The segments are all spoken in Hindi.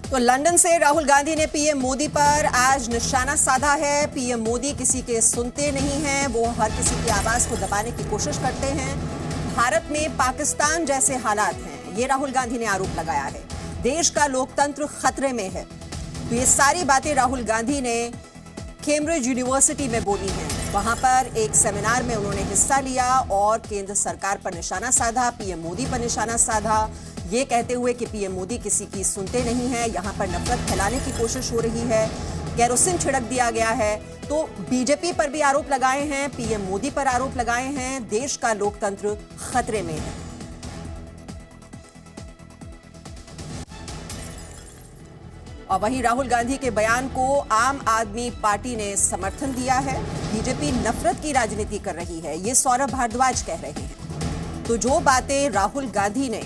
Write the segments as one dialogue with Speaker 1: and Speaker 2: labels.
Speaker 1: तो लंदन से राहुल गांधी ने पीएम मोदी पर आज निशाना साधा है। पीएम मोदी किसी के सुनते नहीं हैं, वो हर किसी की आवाज को दबाने की कोशिश करते हैं। भारत में पाकिस्तान जैसे हालात हैं, ये राहुल गांधी ने आरोप लगाया है। देश का लोकतंत्र खतरे में है। तो ये सारी बातें राहुल गांधी ने कैम्ब्रिज यूनिवर्सिटी में बोली हैं। वहां पर एक सेमिनार में उन्होंने हिस्सा लिया और केंद्र सरकार पर निशाना साधा, पीएम मोदी पर निशाना साधा, ये कहते हुए कि पीएम मोदी किसी की सुनते नहीं है, यहां पर नफरत फैलाने की कोशिश हो रही है, केरोसिन छिड़क दिया गया है। तो बीजेपी पर भी आरोप लगाए हैं, पीएम मोदी पर आरोप लगाए हैं, देश का लोकतंत्र खतरे में है। और वहीं राहुल गांधी के बयान को आम आदमी पार्टी ने समर्थन दिया है। बीजेपी नफरत की राजनीति कर रही है, ये सौरभ भारद्वाज कह रहे हैं। तो जो बातें राहुल गांधी ने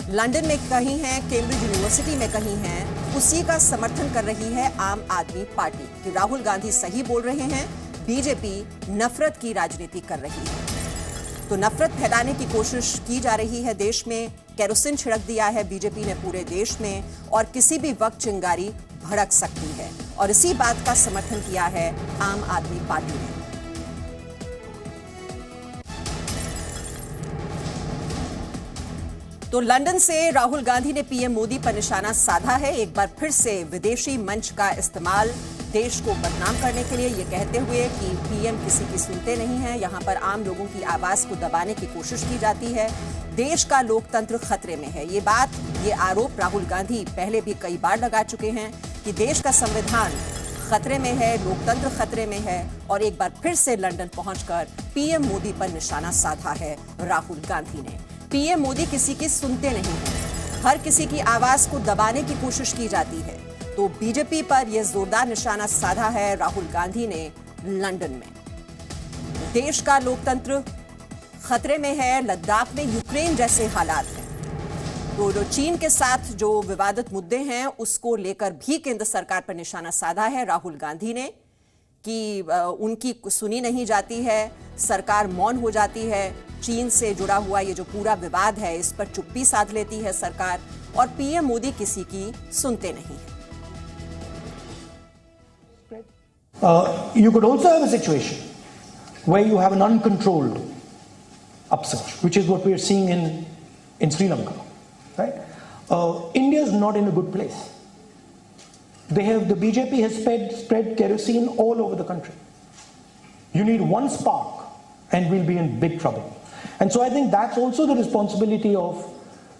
Speaker 1: लंदन में कही हैं, कैम्ब्रिज यूनिवर्सिटी में कही हैं, उसी का समर्थन कर रही है आम आदमी पार्टी कि राहुल गांधी सही बोल रहे हैं, बीजेपी नफरत की राजनीति कर रही है। तो नफरत फैलाने की कोशिश की जा रही है देश में, केरोसिन छिड़क दिया है बीजेपी ने पूरे देश में और किसी भी वक्त चिंगारी भड़क सकती है और इसी बात का समर्थन किया है आम आदमी पार्टी ने। तो लंदन से राहुल गांधी ने पीएम मोदी पर निशाना साधा है। एक बार फिर से विदेशी मंच का इस्तेमाल देश को बदनाम करने के लिए, ये कहते हुए कि पीएम किसी की सुनते नहीं है, यहां पर आम लोगों की आवाज को दबाने की कोशिश की जाती है, देश का लोकतंत्र खतरे में है। ये आरोप राहुल गांधी पहले भी कई बार लगा चुके हैं कि देश का संविधान खतरे में है, लोकतंत्र खतरे में है और एक बार फिर से लंदन पहुंचकर पीएम मोदी पर निशाना साधा है राहुल गांधी ने। पीएम मोदी किसी की सुनते नहीं हैं, हर किसी की आवाज को दबाने की कोशिश की जाती है। तो बीजेपी पर यह जोरदार निशाना साधा है राहुल गांधी ने लंदन में। देश का लोकतंत्र खतरे में है, लद्दाख में यूक्रेन जैसे हालात हैं। तो जो चीन के साथ जो विवादित मुद्दे हैं उसको लेकर भी केंद्र सरकार पर निशाना साधा है राहुल गांधी ने कि उनकी सुनी नहीं जाती है, सरकार मौन हो जाती है। चीन से जुड़ा हुआ ये जो पूरा विवाद है इस पर चुप्पी साध लेती है सरकार और पीएम मोदी किसी की सुनते नहीं है।
Speaker 2: You could also have a situation where you have an uncontrolled upsurge, which is what we are seeing in Sri Lanka, right? India is not in a good place. The BJP has spread kerosene all over the country. You need one spark and we'll be in big trouble. And so I think that's also the responsibility of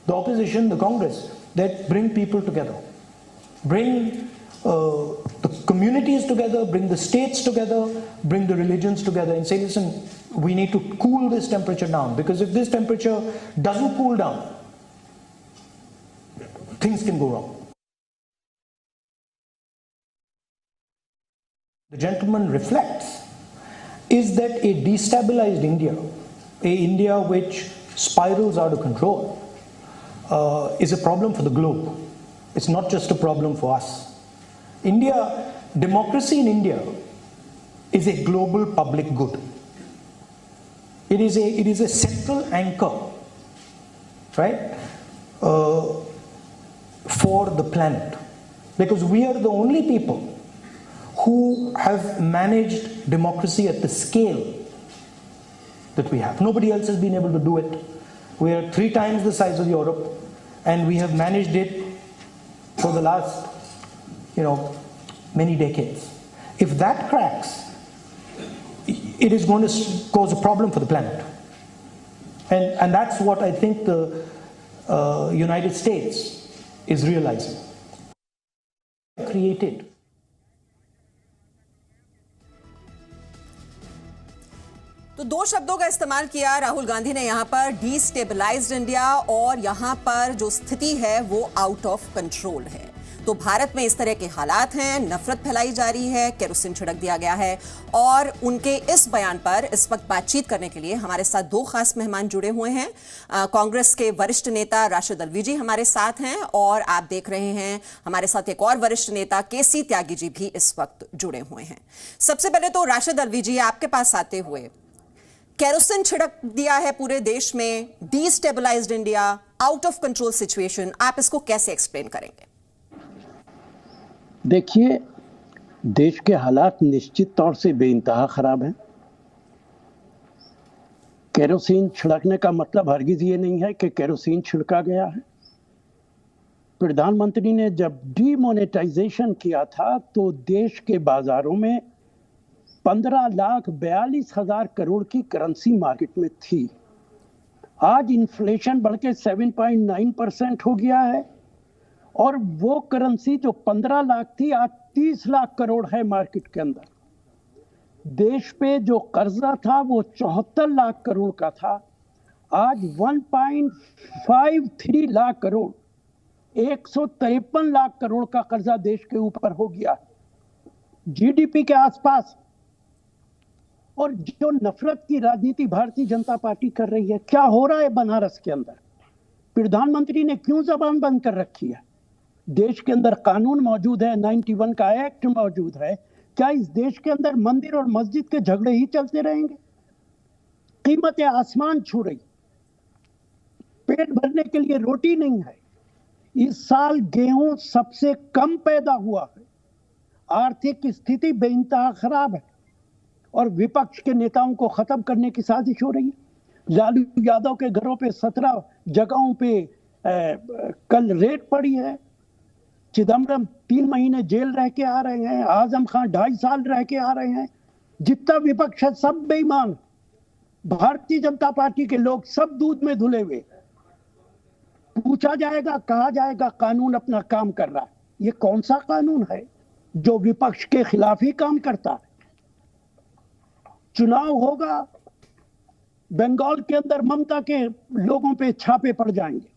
Speaker 2: the opposition, the Congress, that bring people together, bring the communities together, bring the states together, bring the religions together and say, listen, we need to cool this temperature down, because if this temperature doesn't cool down, things can go wrong. The gentleman reflects is that a destabilized India, a India which spirals out of control, is a problem for the globe. It's not just a problem for us. Democracy in India is a global public good. It is a central anchor, right, for the planet, because we are the only people who have managed democracy at the scale that we have. Nobody else has been able to do it. We are 3 times the size of Europe, and we have managed it for the last, many decades. If that cracks, it is going to cause a problem for the planet. And that's what I think the United States is realizing. Created.
Speaker 1: तो 2 शब्दों का इस्तेमाल किया राहुल गांधी ने यहां पर, डिस्टेबलाइज्ड इंडिया और यहां पर जो स्थिति है वो आउट ऑफ कंट्रोल है। तो भारत में इस तरह के हालात हैं, नफरत फैलाई जा रही है, केरोसिन छिड़क दिया गया है और उनके इस बयान पर इस वक्त बातचीत करने के लिए हमारे साथ 2 खास मेहमान जुड़े हुए हैं। कांग्रेस के वरिष्ठ नेता राशिद अल्वी जी हमारे साथ हैं और आप देख रहे हैं हमारे साथ एक और वरिष्ठ नेता केसी त्यागी जी भी इस वक्त जुड़े हुए हैं। सबसे पहले तो राशिद अल्वी जी, आपके पास आते हुए, केरोसिन छिड़क दिया है पूरे देश में, destabilised India, out of control situation, आप इसको कैसे एक्सप्लेन करेंगे?
Speaker 3: देखिए, देश के हालात निश्चित तौर से बेइंतहा खराब हैं। केरोसिन छिड़कने का मतलब हरगिज ये नहीं है कि केरोसिन छिड़का गया है। प्रधानमंत्री ने जब डीमोनेटाइजेशन किया था तो देश के बाजारों में 15,42,000 करोड़ की करेंसी मार्केट में थी। आज इन्फ्लेशन बढ़ के 7.9% हो गया है और वो करेंसी जो 15 लाख थी आज 30 लाख करोड़ है मार्केट के अंदर। देश पे जो कर्जा था वो 74 लाख करोड़ का था, आज 1.53 लाख करोड़, 153 लाख करोड़ का कर्जा देश के ऊपर हो गया, जीडीपी के आसपास। और जो नफरत की राजनीति भारतीय जनता पार्टी कर रही है, क्या हो रहा है बनारस के अंदर? प्रधानमंत्री ने क्यों जबान बंद कर रखी है? देश के अंदर कानून मौजूद है, 91 का एक्ट मौजूद है। क्या इस देश के अंदर मंदिर और मस्जिद के झगड़े ही चलते रहेंगे? कीमतें आसमान छू रही, पेट भरने के लिए रोटी नहीं है। इस साल गेहूं सबसे कम पैदा हुआ है, आर्थिक स्थिति बेइंतहा खराब है और विपक्ष के नेताओं को खत्म करने की साजिश हो रही है। लालू यादव के घरों पे 17 जगहों पे कल रेड पड़ी है। चिदम्बरम 3 महीने जेल रह के आ रहे हैं, आजम खान 2.5 साल रह के आ रहे हैं। जितना विपक्ष है सब बेईमान, भारतीय जनता पार्टी के लोग सब दूध में धुले हुए। पूछा जाएगा, कहा जाएगा कानून अपना काम कर रहा है। ये कौन सा कानून है जो विपक्ष के खिलाफ ही काम करता है? चुनाव होगा, बंगाल के अंदर ममता के लोगों पे छापे पड़ जाएंगे,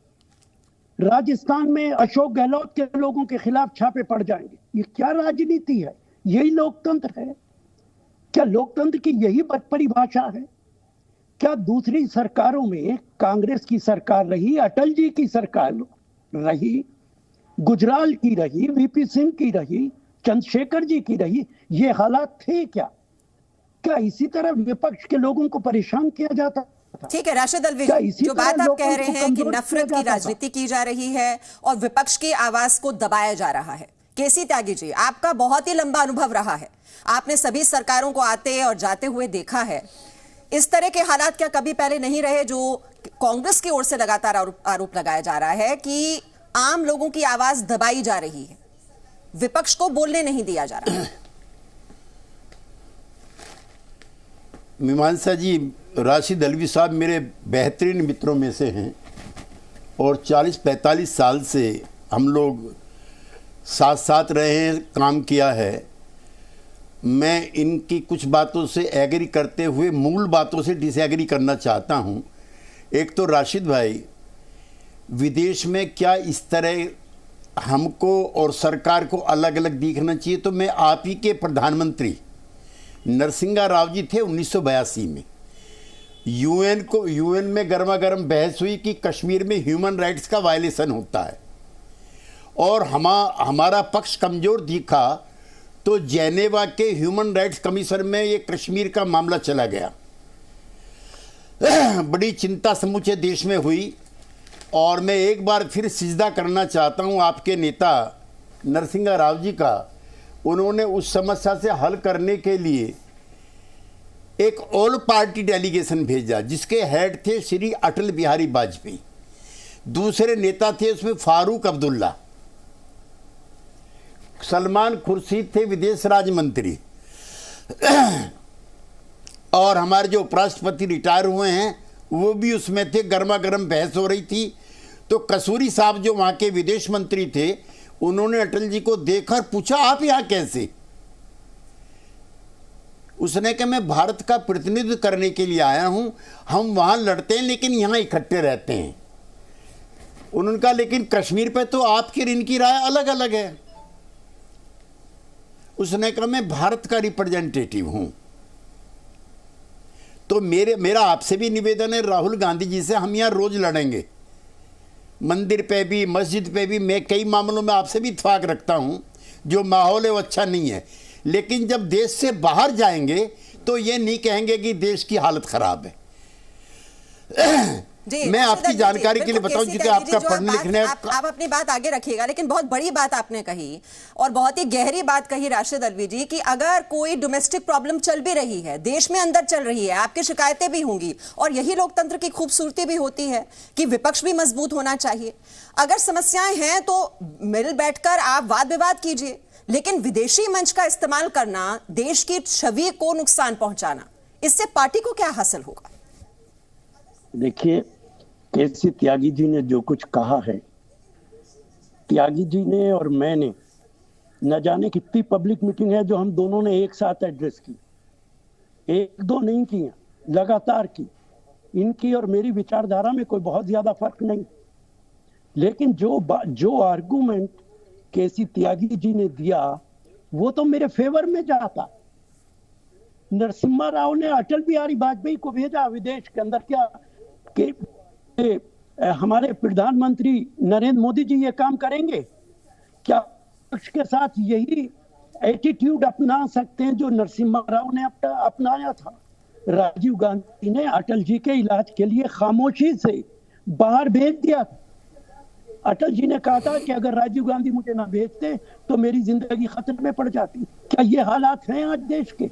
Speaker 3: राजस्थान में अशोक गहलोत के लोगों के खिलाफ छापे पड़ जाएंगे। ये क्या राजनीति है? यही लोकतंत्र है? क्या लोकतंत्र की यही परिभाषा है? क्या दूसरी सरकारों में कांग्रेस की सरकार रही, अटल जी की सरकार रही, गुजराल की रही, वीपी सिंह की रही, चंद्रशेखर जी की रही, ये हालात थे क्या? क्या इसी तरह विपक्ष के लोगों को परेशान किया जाता?
Speaker 1: ठीक है राशिद अलवी, जो बात आप कह रहे हैं कि नफरत की राजनीति की जा रही है और विपक्ष की आवाज को दबाया जा रहा है। केसी त्यागी जी, आपका बहुत ही लंबा अनुभव रहा है, आपने सभी सरकारों को आते और जाते हुए देखा है। इस तरह के हालात क्या कभी पहले नहीं रहे जो कांग्रेस की ओर से लगातार आरोप लगाया जा रहा है कि आम लोगों की आवाज दबाई जा रही है, विपक्ष को बोलने नहीं दिया जा रहा है?
Speaker 4: मीमांसा जी, राशिद अलवी साहब मेरे बेहतरीन मित्रों में से हैं और 40-45 साल से हम लोग साथ साथ रहे हैं, काम किया है। मैं इनकी कुछ बातों से एग्री करते हुए मूल बातों से डिसएग्री करना चाहता हूं। एक तो राशिद भाई, विदेश में क्या इस तरह हमको और सरकार को अलग अलग दिखना चाहिए? तो मैं आप ही के प्रधानमंत्री नरसिंहा राव जी थे 1982 में, यूएन में गर्मा गर्म बहस हुई कि कश्मीर में ह्यूमन राइट्स का वायलेशन होता है और हमारा पक्ष कमजोर दिखा तो जेनेवा के ह्यूमन राइट्स कमीशन में ये कश्मीर का मामला चला गया। बड़ी चिंता समूचे देश में हुई और मैं एक बार फिर सिजदा करना चाहता हूं आपके नेता नरसिंहा राव जी का। उन्होंने उस समस्या से हल करने के लिए एक ऑल पार्टी डेलीगेशन भेजा जिसके हेड थे श्री अटल बिहारी वाजपेयी, दूसरे नेता थे उसमें फारूक अब्दुल्ला, सलमान खुर्शीद थे विदेश राज्य मंत्री और हमारे जो उपराष्ट्रपति रिटायर हुए हैं वो भी उसमें थे। गर्मा गर्म बहस हो रही थी तो कसूरी साहब जो वहाँ के विदेश मंत्री थे उन्होंने अटल जी को देखकर पूछा, आप यहाँ कैसे? उसने कहा, मैं भारत का प्रतिनिधित्व करने के लिए आया हूं, हम वहां लड़ते हैं लेकिन यहां इकट्ठे रहते हैं। उन्होंने कहा, लेकिन कश्मीर पे तो आपकी और इनकी राय अलग अलग है। उसने कहा, मैं भारत का रिप्रेजेंटेटिव हूं। तो मेरा आपसे भी निवेदन है, राहुल गांधी जी से हम यहां रोज लड़ेंगे, मंदिर पे भी मस्जिद पे भी। मैं कई मामलों में आपसे भी इत्तेफाक रखता हूं, जो माहौल है वो अच्छा नहीं है, लेकिन जब देश से बाहर जाएंगे तो ये नहीं कहेंगे कि देश की हालत खराब है। मैं आपकी जानकारी के लिए बताऊं, क्योंकि आपका पढ़ने लिखने
Speaker 1: आप अपनी बात आगे रखिएगा, लेकिन बहुत बड़ी बात आपने कही और बहुत ही गहरी बात कही राशिद अल्वी जी, कि अगर कोई डोमेस्टिक प्रॉब्लम चल भी रही है, देश में अंदर चल रही है, आपकी शिकायतें भी होंगी, और यही लोकतंत्र की खूबसूरती भी होती है कि विपक्ष भी मजबूत होना चाहिए। अगर समस्याएं हैं तो मिल बैठकर आप वाद विवाद कीजिए, लेकिन विदेशी मंच का इस्तेमाल करना, देश की छवि को नुकसान पहुंचाना, इससे पार्टी को क्या हासिल होगा?
Speaker 3: देखिए, केसी त्यागी जी ने जो कुछ कहा है, त्यागी जी ने और मैंने न जाने कितनी पब्लिक मीटिंग है जो हम दोनों ने एक साथ एड्रेस की, एक दो नहीं की, लगातार की। इनकी और मेरी विचारधारा में कोई बहुत ज्यादा फर्क नहीं, लेकिन जो आर्गुमेंट केसी त्यागी जी ने दिया वो तो मेरे फेवर में जाता। नरसिम्हा राव ने अटल बिहारी वाजपेयी को भेजा विदेश के अंदर, क्या कि हमारे प्रधानमंत्री नरेंद्र मोदी जी ये काम करेंगे क्या? उसके साथ यही एटीट्यूड अपना सकते हैं जो नरसिम्हा राव ने अपनाया था। राजीव गांधी ने अटल जी के इलाज के लिए खामोशी से बाहर भेज दिया। अटल जी ने कहा था कि अगर राजीव गांधी मुझे ना भेजते तो मेरी जिंदगी खतरे में पड़ जाती। क्या ये हालात हैं आज देश के?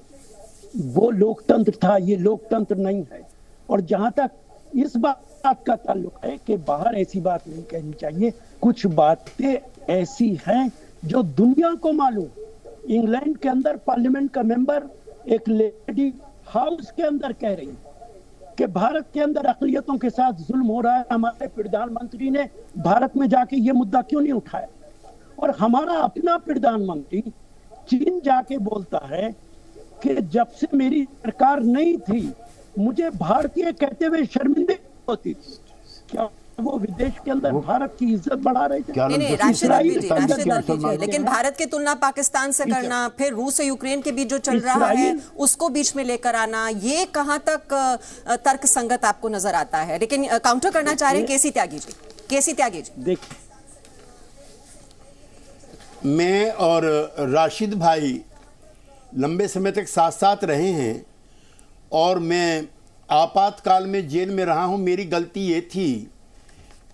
Speaker 3: वो लोकतंत्र था, ये लोकतंत्र नहीं है। और जहां तक इस बात का ताल्लुक है कि बाहर ऐसी बात नहीं कहनी चाहिए, कुछ बातें ऐसी हैं जो दुनिया को मालूम। इंग्लैंड के अंदर पार्लियामेंट का मेंबर एक लेडी हाउस के अंदर कह रही कि भारत के अंदर अक़लियतों के साथ जुल्म हो रहा है, हमारे प्रधानमंत्री ने भारत में जाके ये मुद्दा क्यों नहीं उठाया? और हमारा अपना प्रधानमंत्री चीन जाके बोलता है कि जब से मेरी सरकार नहीं थी मुझे भारतीय कहते हुए शर्मिंदगी होती थी। क्या वो विदेश के अंदर नहीं, भारत की इज्जत बढ़ा रहे थे?
Speaker 1: नहीं, राशिद अल्वी जी, लेकिन भारत की तुलना पाकिस्तान से करना, फिर रूस और यूक्रेन के बीच जो चल रहा है उसको बीच में लेकर आना, ये कहां तक तर्क संगत आपको नजर आता है? लेकिन काउंटर करना चाह रहे हैं केसी त्यागी जी। केसी त्यागी जी,
Speaker 3: देखिए,
Speaker 4: मैं और राशिद भाई लंबे समय तक साथ साथ रहे हैं और मैं आपातकाल में जेल में रहा हूं। मेरी गलती ये थी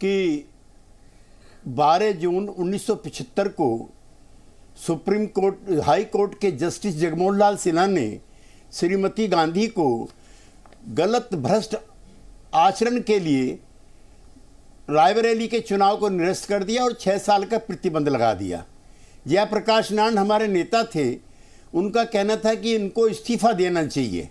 Speaker 4: कि 12 जून 1975 को सुप्रीम कोर्ट, हाई कोर्ट के जस्टिस जगमोहन लाल सिन्हा ने श्रीमती गांधी को गलत भ्रष्ट आचरण के लिए रायबरेली के चुनाव को निरस्त कर दिया और 6 साल का प्रतिबंध लगा दिया। जयप्रकाश नारायण हमारे नेता थे, उनका कहना था कि इनको इस्तीफा देना चाहिए।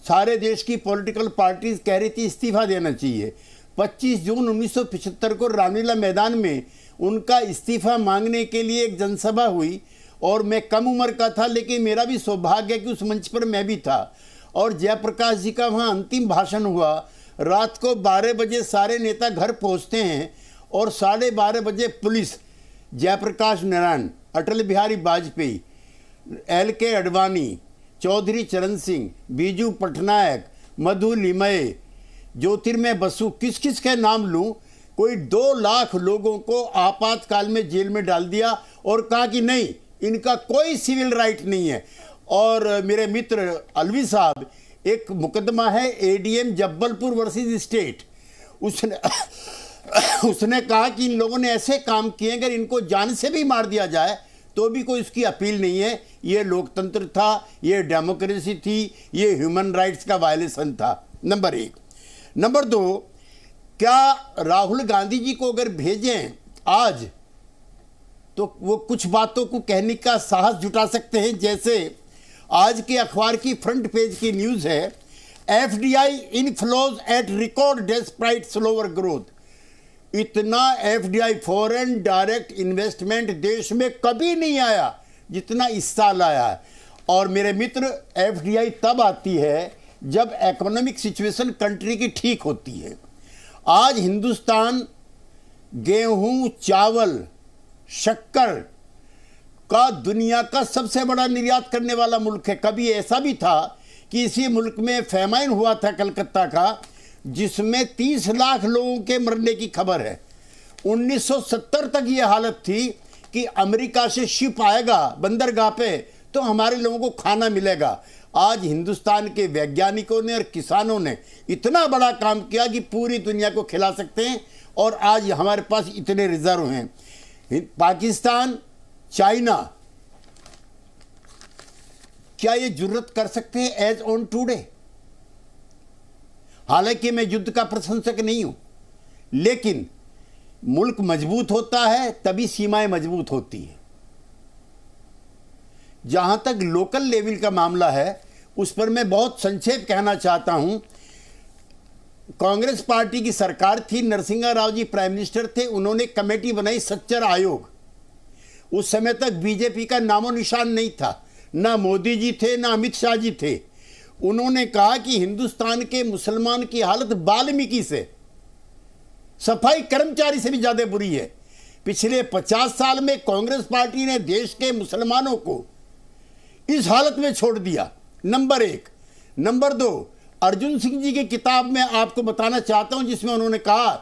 Speaker 4: सारे देश की पॉलिटिकल पार्टीज कह रही थी इस्तीफा देना चाहिए। 25 जून 1975 को रामलीला मैदान में उनका इस्तीफा मांगने के लिए एक जनसभा हुई और मैं कम उम्र का था, लेकिन मेरा भी सौभाग्य कि उस मंच पर मैं भी था और जयप्रकाश जी का वहाँ अंतिम भाषण हुआ। रात को 12 बजे सारे नेता घर पहुँचते हैं और 12:30 बजे पुलिस जयप्रकाश नारायण, अटल बिहारी वाजपेयी, LK अडवाणी, चौधरी चरण सिंह, बीजू पटनायक, मधु लिमये, ज्योतिर्मय बसु, किस किस के नाम लूं, कोई 2 लाख लोगों को आपातकाल में जेल में डाल दिया और कहा कि नहीं, इनका कोई सिविल राइट नहीं है। और मेरे मित्र अलवी साहब, एक मुकदमा है ADM जब्बलपुर वर्सेस स्टेट, उसने कहा कि इन लोगों ने ऐसे काम किए, अगर इनको जान से भी मार दिया जाए तो भी कोई इसकी अपील नहीं है। ये लोकतंत्र था, ये डेमोक्रेसी थी, ये ह्यूमन राइट्स का वायलेशन था। नंबर 1। नंबर 2, क्या राहुल गांधी जी को अगर भेजें आज तो वो कुछ बातों को कहने का साहस जुटा सकते हैं? जैसे आज के अखबार की फ्रंट पेज की न्यूज़ है, FDI inflows at record despite slower growth. इतना FDI फॉरेन डायरेक्ट इन्वेस्टमेंट देश में कभी नहीं आया जितना इस साल आया है। और मेरे मित्र, FDI तब आती है जब इकोनॉमिक सिचुएशन कंट्री की ठीक होती है। आज हिंदुस्तान गेहूं, चावल, शक्कर का दुनिया का सबसे बड़ा निर्यात करने वाला मुल्क है। कभी ऐसा भी था कि इसी मुल्क में फैमाइन हुआ था कलकत्ता का, जिसमें 30 लाख लोगों के मरने की खबर है। 1970 तक ये हालत थी कि अमेरिका से शिप आएगा बंदरगाह पे तो हमारे लोगों को खाना मिलेगा। आज हिंदुस्तान के वैज्ञानिकों ने और किसानों ने इतना बड़ा काम किया कि पूरी दुनिया को खिला सकते हैं, और आज हमारे पास इतने रिजर्व हैं। पाकिस्तान, चाइना, क्या ये जुर्रत कर सकते हैं एज ऑन टुडे? हालांकि मैं युद्ध का प्रशंसक नहीं हूं, लेकिन मुल्क मजबूत होता है तभी सीमाएं मजबूत होती है। जहां तक लोकल लेवल का मामला है, उस पर मैं बहुत संक्षेप कहना चाहता हूं। कांग्रेस पार्टी की सरकार थी, नरसिंहा राव जी प्राइम मिनिस्टर थे, उन्होंने कमेटी बनाई सच्चर आयोग। उस समय तक बीजेपी का नामो निशान नहीं था, ना मोदी जी थे ना अमित शाह जी थे। उन्होंने कहा कि हिंदुस्तान के मुसलमान की हालत वाल्मीकि से, सफाई कर्मचारी से भी ज्यादा बुरी है। पिछले 50 साल में कांग्रेस पार्टी ने देश के मुसलमानों को इस हालत में छोड़ दिया, नंबर 1। नंबर 2, अर्जुन सिंह जी की किताब में आपको बताना चाहता हूं, जिसमें उन्होंने कहा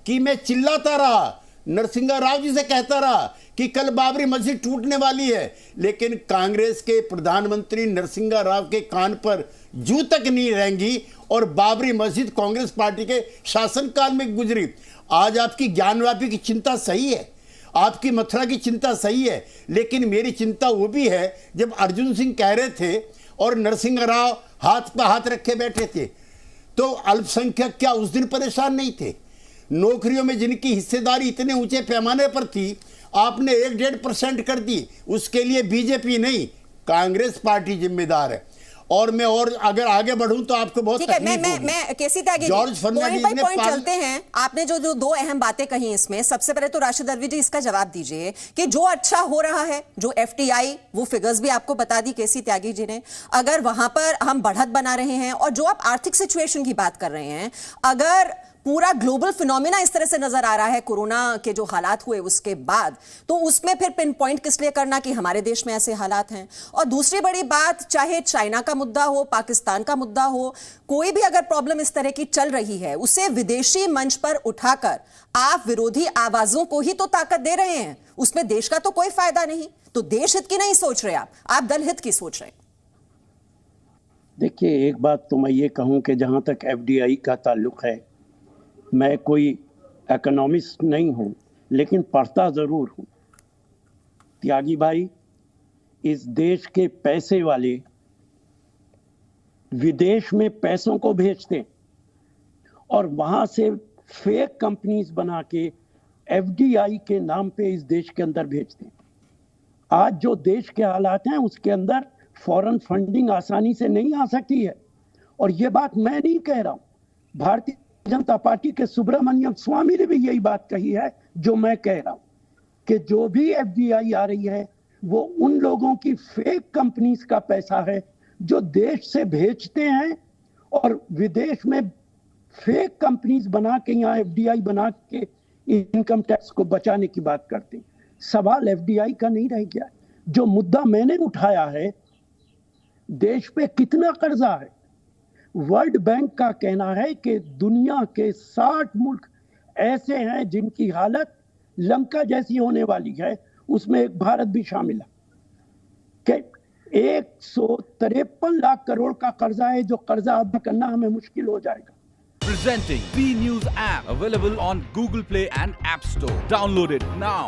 Speaker 4: कि मैं चिल्लाता रहा, नरसिंहा राव जी से कहता रहा कि कल बाबरी मस्जिद टूटने वाली है, लेकिन कांग्रेस के प्रधानमंत्री नरसिंहा राव के कान पर जू तक नहीं रहेंगी, और बाबरी मस्जिद कांग्रेस पार्टी के शासनकाल में गुजरी। आज आपकी ज्ञानव्यापी की चिंता सही है, आपकी मथुरा की चिंता सही है, लेकिन मेरी चिंता वो भी है जब अर्जुन सिंह कह रहे थे और नरसिंहा राव हाथ पर हाथ रखे बैठे थे, तो अल्पसंख्यक क्या उस दिन परेशान नहीं थे? नौकरियों में जिनकी हिस्सेदारी इतने ऊंचे पैमाने पर थी, आपने 1-1.5% कर दी। उसके लिए बीजेपी नहीं, कांग्रेस पार्टी जिम्मेदार है। और मैं और अगर आगे बढ़ूं तो आपको बहुत तकलीफ होगी।
Speaker 1: मैं केसी त्यागी,
Speaker 4: जॉर्ज फर्नांडिस ने
Speaker 1: पॉइंट चलते हैं। आपने जो 2 अहम बातें कही इसमें, सबसे पहले तो राशिद अल्वी जी इसका जवाब दीजिए कि जो अच्छा हो रहा है, जो FTI, वो फिगर्स भी आपको बता दी केसी त्यागी जी ने, अगर वहां पर हम बढ़त बना रहे हैं, और जो आप आर्थिक सिचुएशन की बात कर रहे हैं, अगर पूरा ग्लोबल फिनोमिना इस तरह से नजर आ रहा है कोरोना के जो हालात हुए उसके बाद, तो उसमें फिर पिन पॉइंट किस लिए करना कि हमारे देश में ऐसे हालात हैं? और दूसरी बड़ी बात, चाहे चाइना का मुद्दा हो, पाकिस्तान का मुद्दा हो, कोई भी अगर प्रॉब्लम इस तरह की चल रही है, उसे विदेशी मंच पर उठाकर आप विरोधी आवाजों को ही तो ताकत दे रहे हैं, उसमें देश का तो कोई फायदा नहीं। तो देश हित की नहीं सोच रहे आप दल हित की सोच रहे हैं।
Speaker 3: देखिए, एक बात तो मैं ये कहूं कि जहां तक FDI का ताल्लुक है, मैं कोई इकोनॉमिस्ट नहीं हूं, लेकिन पढ़ता जरूर हूं। त्यागी भाई, इस देश के पैसे वाले विदेश में पैसों को भेजते हैं और वहां से फेक कंपनीज बना के FDI के नाम पे इस देश के अंदर भेजते हैं। आज जो देश के हालात हैं, उसके अंदर फॉरेन फंडिंग आसानी से नहीं आ सकती है। और ये बात मैं नहीं कह रहा हूं, भारतीय जनता पार्टी के सुब्रमण्यम स्वामी ने भी यही बात कही है जो मैं कह रहा हूं, कि जो भी FDI आ रही है वो उन लोगों की फेक कंपनीज का पैसा है जो देश से भेजते हैं और विदेश में फेक कंपनीज बना के यहाँ FDI बना के इनकम टैक्स को बचाने की बात करते हैं। सवाल FDI का नहीं रह गया। जो मुद्दा मैंने उठाया है, देश पे कितना कर्जा है, वर्ल्ड बैंक का कहना है कि दुनिया के 60 मुल्क ऐसे हैं जिनकी हालत लंका जैसी होने वाली है, उसमें एक भारत भी शामिल है। कि 153 लाख करोड़ का कर्जा है, जो कर्जा अदा करना हमें मुश्किल हो जाएगा।
Speaker 5: Presenting B News app, available on Google Play and App Store. Download it now.